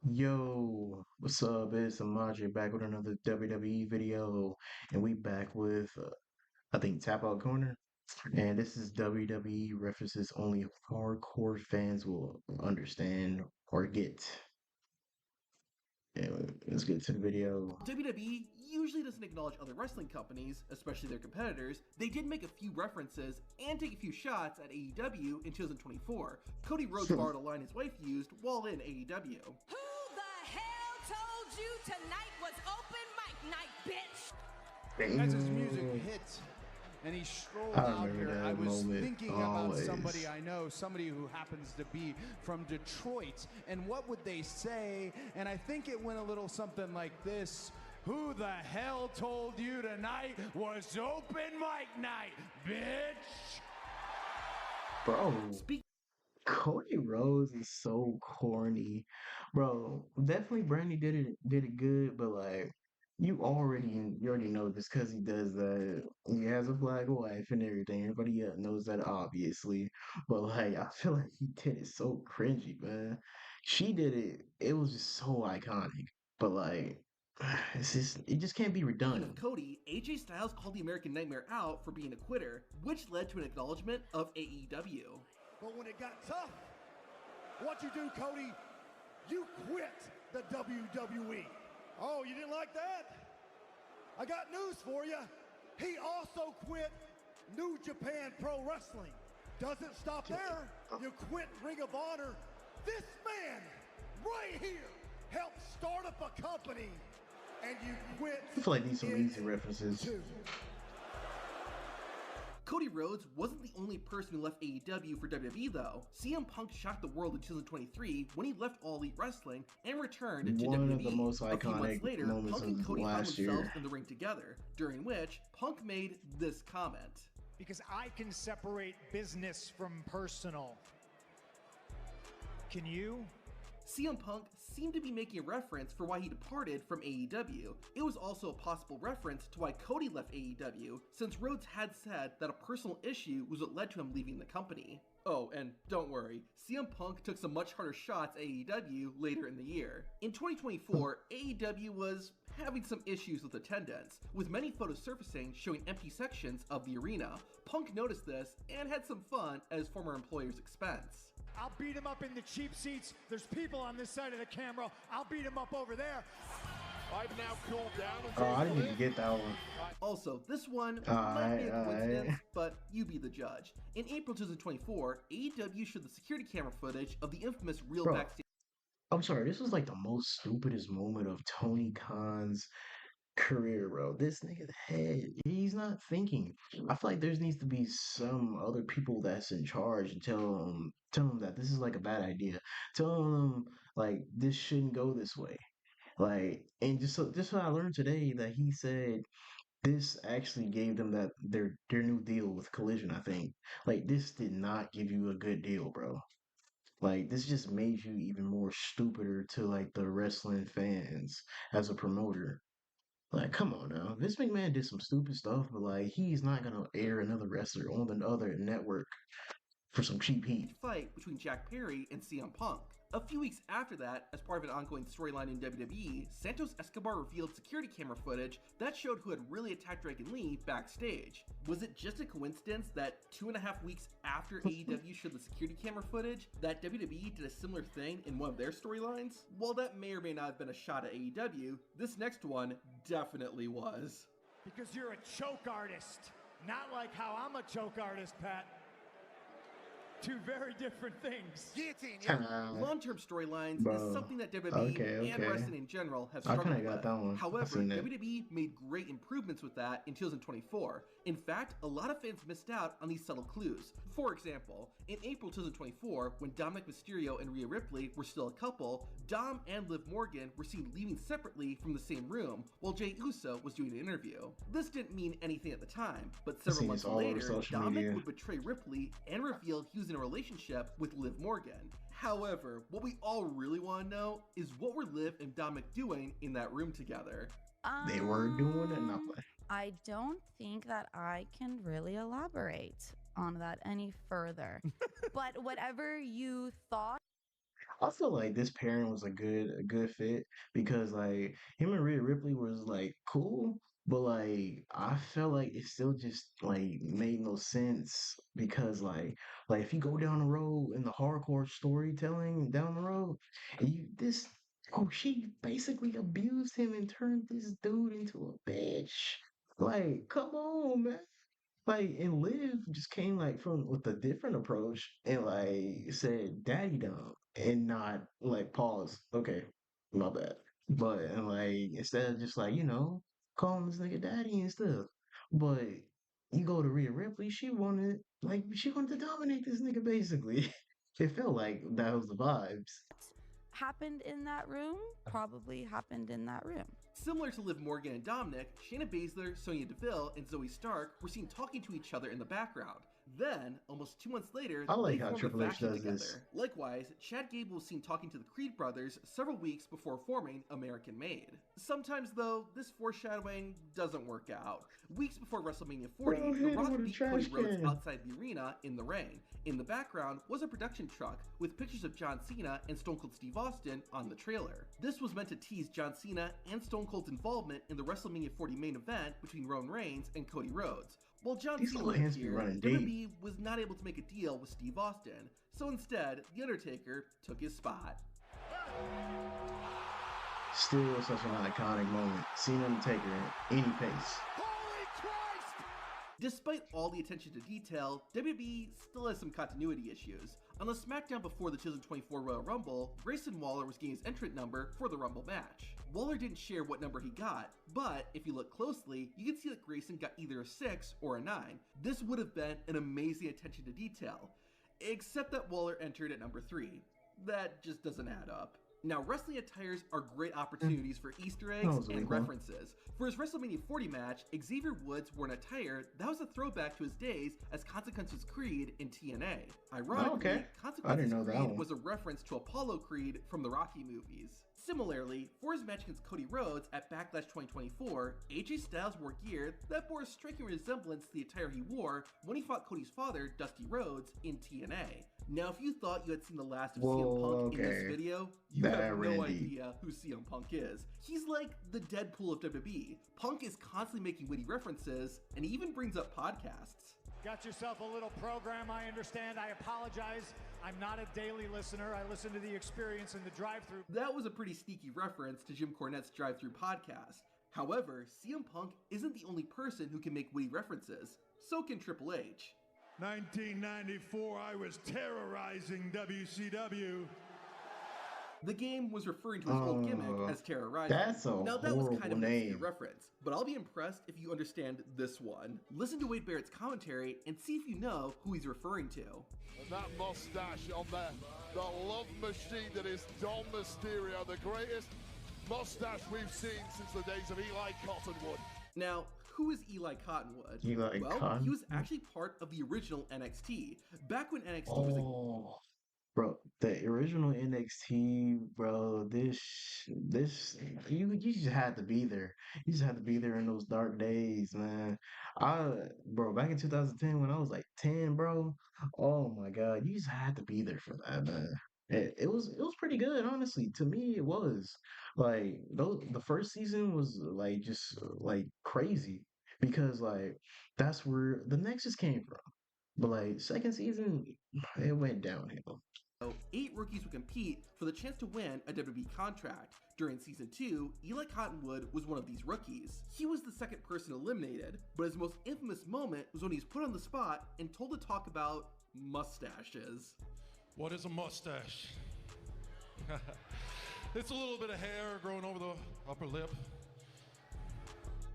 Yo, what's up? It's Amaje back with another WWE video, and we back with I think Tap Out Corner, and this is WWE references only hardcore fans will understand or get. Anyway, let's get to the video. WWE usually doesn't acknowledge other wrestling companies, especially their competitors. They did make a few references and take a few shots at AEW in 2024. Cody Rhodes borrowed a line his wife used while in AEW. Who the hell told you tonight was open mic night, bitch? As his music hit and he strolled I out remember here, that I was moment thinking always. about somebody I know, somebody who happens to be from Detroit, and what would they say? And I think it went a little something like this. Who the hell told you tonight was open mic night, bitch? Bro, Cody Rhodes is so corny, bro. Definitely Brandy did it good, but like you already know this because he does that. He has a black wife and everything. Everybody knows that obviously, but like I feel like he did it so cringy, man. She did it. It was just so iconic, but like it just can't be Speaking of redone. Cody, AJ Styles called the American Nightmare out for being a quitter, which led to an acknowledgement of AEW. But when it got tough, what you do, Cody? You quit the WWE. Oh, you didn't like that? I got news for you. He also quit New Japan Pro Wrestling. Doesn't stop there. You quit Ring of Honor. This man right here helped start up a company, and you quit. I feel like these some easy references. Too. Cody Rhodes wasn't the only person who left AEW for WWE though. CM Punk shocked the world in 2023 when he left All Elite Wrestling and returned to One WWE. of the most A few months iconic later, moments Punk and of Cody found last themselves year. in the ring together, during which Punk made this comment. Because I can separate business from personal. Can you? CM Punk seemed to be making a reference for why he departed from AEW. It was also a possible reference to why Cody left AEW, since Rhodes had said that a personal issue was what led to him leaving the company. Oh, and don't worry, CM Punk took some much harder shots at AEW later in the year. In 2024, AEW was having some issues with attendance, with many photos surfacing showing empty sections of the arena. Punk noticed this and had some fun at his former employer's expense. I'll beat him up in the cheap seats. There's people on this side of the camera. I'll beat him up over there. I've now cooled down. Oh, I didn't even get that one. Also, this one might be a Alright. coincidence, but you be the judge. In April 2024, AEW showed the security camera footage of the infamous real Bro, backstage. I'm sorry, this was like the most stupidest moment of Tony Khan's career, bro. This nigga head, he's not thinking. I feel like there needs to be some other people that's in charge and tell him that this is like a bad idea. Tell him like this shouldn't go this way. Like, and just what I learned today that he said this actually gave them their new deal with Collision, I think. Like this did not give you a good deal, bro. Like this just made you even more stupider to like the wrestling fans as a promoter. Like, come on now. Vince McMahon did some stupid stuff, but like he's not gonna air another wrestler on the other network for some cheap heat. Fight between Jack Perry and CM Punk. A few weeks after that, as part of an ongoing storyline in WWE, Santos Escobar revealed security camera footage that showed who had really attacked Dragon Lee backstage. Was it just a coincidence that 2.5 weeks after AEW showed the security camera footage, that WWE did a similar thing in one of their storylines? While that may or may not have been a shot at AEW, this next one definitely was. Because you're a choke artist. Not like how I'm a choke artist, Pat. Two very different things. Guillotine, Long-term storylines Bro. is something that WWE Okay. and wrestling in general have I struggled kinda got with. that one. I've However, seen that. WWE made great improvements with that in 2024. In fact, a lot of fans missed out on these subtle clues. For example, in April 2024, when Dominic Mysterio and Rhea Ripley were still a couple, Dom and Liv Morgan were seen leaving separately from the same room, while Jey Uso was doing an interview. This didn't mean anything at the time, but several seen months this all over later, social Dominic media. would betray Ripley and reveal he was in a relationship with Liv Morgan. However, what we all really want to know is what were Liv and Dominic doing in that room together? They were doing it, nothing. I don't think that I can really elaborate on that any further. But whatever you thought. I feel like this pairing was a good fit because like him and Rhea Ripley was like cool, but like I felt like it still just like made no sense because like if you go down the road in the hardcore storytelling down the road, you this oh she basically abused him and turned this dude into a bitch. Like, come on, man. Like, and Liv just came like from with a different approach and like said daddy dumb and not like pause. Okay, my bad. But and like instead of just like, calling this nigga daddy and stuff. But you go to Rhea Ripley, she wanted to dominate this nigga basically. It felt like that was the vibes. Happened in that room probably happened in that room. Similar to Liv Morgan and Dominic, Shayna Baszler, Sonya Deville, and Zoe Stark were seen talking to each other in the background. Then, almost 2 months later, I like they how formed a Triple H faction does together. this. Likewise, Chad Gable was seen talking to the Creed brothers several weeks before forming American Made. Sometimes, though, this foreshadowing doesn't work out. Weeks before WrestleMania 40, Bro, The hit him Rock with a beat trash Cody Rhodes can. outside the arena in the rain. In the background was a production truck with pictures of John Cena and Stone Cold Steve Austin on the trailer. This was meant to tease John Cena and Stone Cold's involvement in the WrestleMania 40 main event between Roman Reigns and Cody Rhodes. While John These Cena little would hands be appear, running deep. WWE was not able to make a deal with Steve Austin, so instead, The Undertaker took his spot. Still such an iconic moment. Cena Undertaker at any pace. Holy Christ! Despite all the attention to detail, WWE still has some continuity issues. On the SmackDown before the 2024 Royal Rumble, Grayson Waller was getting his entrant number for the Rumble match. Waller didn't share what number he got, but if you look closely, you can see that Grayson got either a 6 or a 9. This would have been an amazing attention to detail, except that Waller entered at number 3. That just doesn't add up. Now, wrestling attires are great opportunities for Easter eggs was a and weak one. references. For his WrestleMania 40 match, Xavier Woods wore an attire that was a throwback to his days as Consequences Creed in TNA. Ironically, okay. I Consequences didn't know that Creed one. was a reference to Apollo Creed from the Rocky movies. Similarly, for his match against Cody Rhodes at Backlash 2024, AJ Styles wore gear that bore a striking resemblance to the attire he wore when he fought Cody's father, Dusty Rhodes, in TNA. Now, if you thought you had seen the last of CM Punk in this okay. video, you That have no Randy. idea who CM Punk is. He's like the Deadpool of WWE. Punk is constantly making witty references, and he even brings up podcasts. Got yourself a little program, I understand. I apologize. I'm not a daily listener. I listen to the Experience in the drive-thru. That was a pretty sneaky reference to Jim Cornette's Drive-Thru podcast. However, CM Punk isn't the only person who can make witty references. So can Triple H. 1994, I was terrorizing WCW. The game was referring to his old gimmick as Terror Rising. That's a Now that was kind of horrible an obscure name. reference, but I'll be impressed if you understand this one. Listen to Wade Barrett's commentary and see if you know who he's referring to. And that mustache on the love machine that is Dom Mysterio, the greatest mustache we've seen since the days of Eli Cottonwood. Now, who is Eli Cottonwood? Eli Well, Cotton- he was actually part of the original NXT, back when NXT was a Oh, bro, the original NXT, bro. This, you just had to be there. You just had to be there in those dark days, man. Bro, back in 2010 when I was like 10, bro. Oh my God, you just had to be there for that, man. It was pretty good, honestly. To me, it was like the first season was like just like crazy because like that's where the Nexus came from. But like second season, it went downhill. 8 rookies would compete for the chance to win a WWE contract. During season 2, Eli Cottonwood was one of these rookies. He was the second person eliminated, but his most infamous moment was when he was put on the spot and told to talk about mustaches. What is a mustache? It's a little bit of hair growing over the upper lip.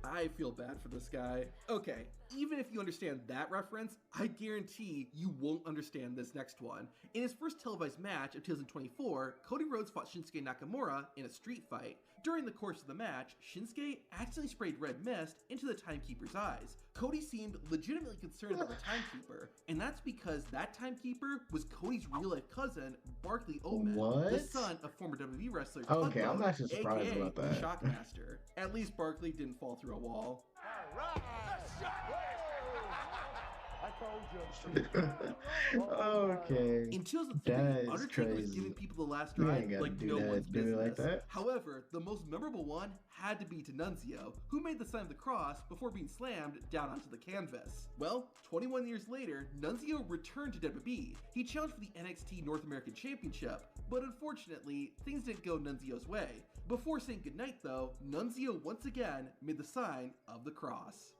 I feel bad for this guy. Okay, even if you understand that reference, I guarantee you won't understand this next one. In his first televised match of 2024, Cody Rhodes fought Shinsuke Nakamura in a street fight. During the course of the match, Shinsuke accidentally sprayed red mist into the timekeeper's eyes. Cody seemed legitimately concerned about the timekeeper, and that's because that timekeeper was Cody's real-life cousin, Barkley Oman, the What? son of former WWE wrestler Okay, I'm Tugboat, actually surprised aka about that. Shockmaster. At least Barkley didn't fall through a wall. I Okay, In 2003, that is Undertaker was giving crazy. people the last We ride ain't gotta like do no one's that. Do it like business. that. However, the most memorable one had to be to Nunzio, who made the sign of the cross before being slammed down onto the canvas. Well, 21 years later, Nunzio returned to WWE. He challenged for the NXT North American Championship, but unfortunately, things didn't go Nunzio's way. Before saying goodnight though, Nunzio once again made the sign of the cross.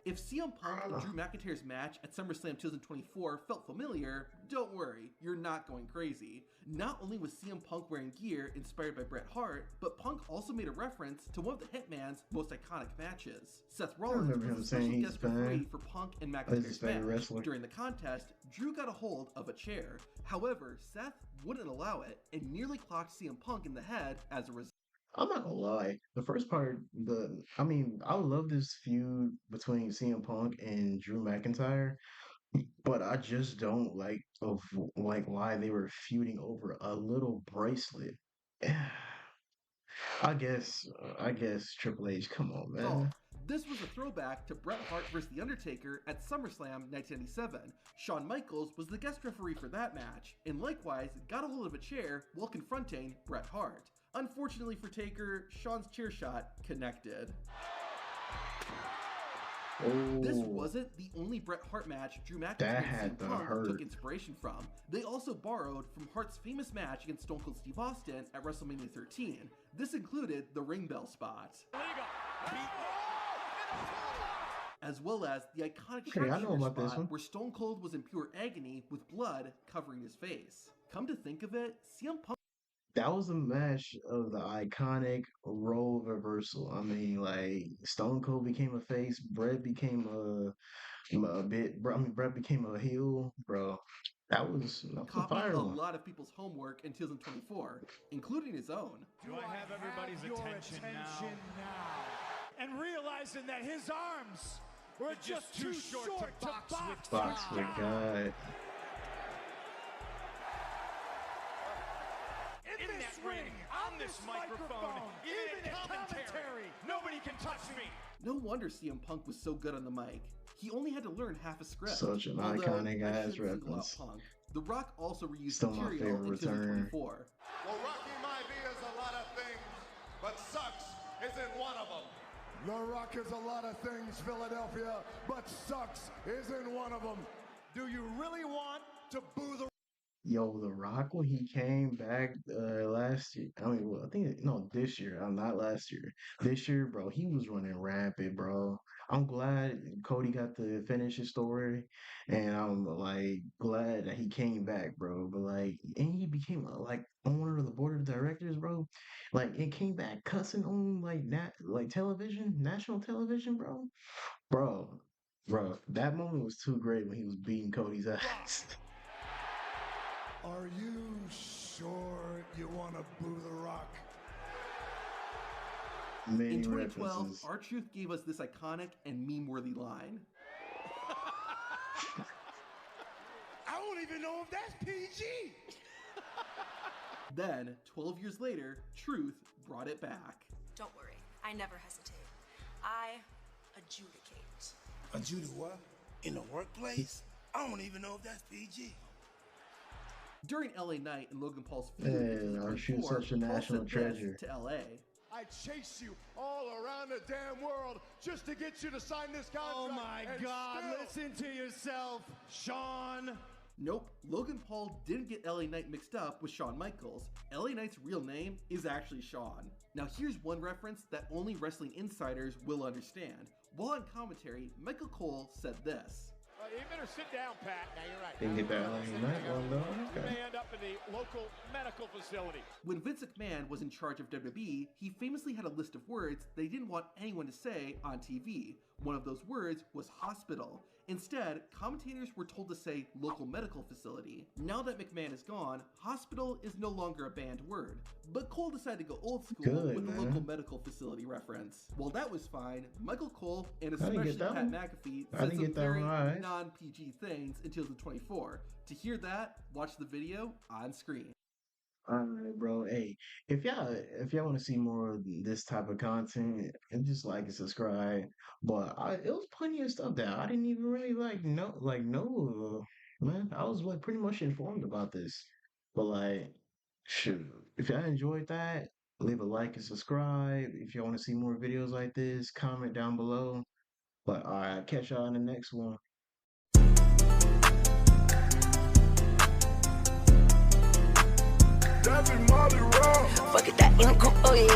If CM Punk and Drew McIntyre's match at SummerSlam 2024 felt familiar, don't worry, you're not going crazy. Not only was CM Punk wearing gear inspired by Bret Hart, but Punk also made a reference to one of the Hitman's most iconic matches. Seth Rollins remember him was a saying special he's guest a fan. referee for Punk and Or is his McIntyre's favorite match. wrestler. During the contest, Drew got a hold of a chair. However, Seth wouldn't allow it and nearly clocked CM Punk in the head as a result. I'm not gonna lie. The first part, I mean, I love this feud between CM Punk and Drew McIntyre, but I just don't like why they were feuding over a little bracelet. I guess Triple H. Come on, man. This was a throwback to Bret Hart vs. The Undertaker at SummerSlam 1997. Shawn Michaels was the guest referee for that match, and likewise got a hold of a chair while confronting Bret Hart. Unfortunately for Taker, Shawn's chair shot connected. This Oh, wasn't the only Bret Hart match Drew that McIntyre and had CM to Punk hurt. took inspiration from. They also borrowed from Hart's famous match against Stone Cold Steve Austin at WrestleMania 13. This included the ring bell spot, as well as the iconic Okay, I know sharpshooter about this spot one. where Stone Cold was in pure agony with blood covering his face. Come to think of it, CM Punk That was a match of the iconic role reversal. I mean, like Stone Cold became a face, Bret became Bret became a heel, bro. That was a copied fire a one. lot of people's homework in 2024, including his own. Do I have everybody's attention now? And realizing that his arms were just too short to Box with God. In this ring, on this microphone, even in commentary, nobody can touch me. No wonder CM Punk was so good on the mic. He only had to learn half a script. Such an Although, iconic I ass shouldn't single out reference. Punk. The Rock also reused Still my material favorite in return. 2024. Well, Rocky might be as a lot of things, but sucks isn't one of them. The Rock is a lot of things, Philadelphia, but sucks isn't one of them. Do you really want to boo the Yo, The Rock when he came back last year. I mean, well, no, this year. Not last year. This year, bro, he was running rampant, bro. I'm glad Cody got to finish his story, and I'm like glad that he came back, bro. But like, and he became like owner of the board of directors, bro. Like, it came back cussing on like television, national television, bro. Bro, bro, that moment was too great when he was beating Cody's ass. Are you sure you want to boo The Rock? Many In 2012, references. R-Truth gave us this iconic and meme-worthy line. I don't even know if that's PG. Then, 12 years later, Truth brought it back. Don't worry, I never hesitate. I adjudicate. Adjudicate what? In the workplace? I don't even know if that's PG. During LA Knight and Logan Paul's feud Hey, in R-Truth's 2024, such a Paul national said treasure. this to LA. I chase you all around the damn world just to get you to sign this contract. Oh my and God, still- listen to yourself, Sean. Nope, Logan Paul didn't get LA Knight mixed up with Shawn Michaels. LA Knight's real name is actually Shawn. Now here's one reference that only wrestling insiders will understand. While on commentary, Michael Cole said this. You better sit down, Pat. Now you're right. Didn't get that LA Knight one though. You Okay. may end up in the local medical facility. When Vince McMahon was in charge of WWE, he famously had a list of words they didn't want anyone to say on TV. One of those words was hospital. Instead, commentators were told to say local medical facility. Now that McMahon is gone, hospital is no longer a banned word. But Cole decided to go old school Good, with the man. local medical facility reference. While that was fine, Michael Cole and I didn't especially get that Pat one. McAfee I said didn't some get that very one right. non-PG things in 2024. To hear that, watch the video on screen. All right, bro. Hey, if y'all want to see more of this type of content, and just like and subscribe. But it was plenty of stuff that I didn't even really know. Man, I was like pretty much informed about this. But like, shoot, if y'all enjoyed that, leave a like and subscribe. If y'all want to see more videos like this, comment down below. But all right, catch y'all in the next one. Fuck it, that uncle, oh yeah.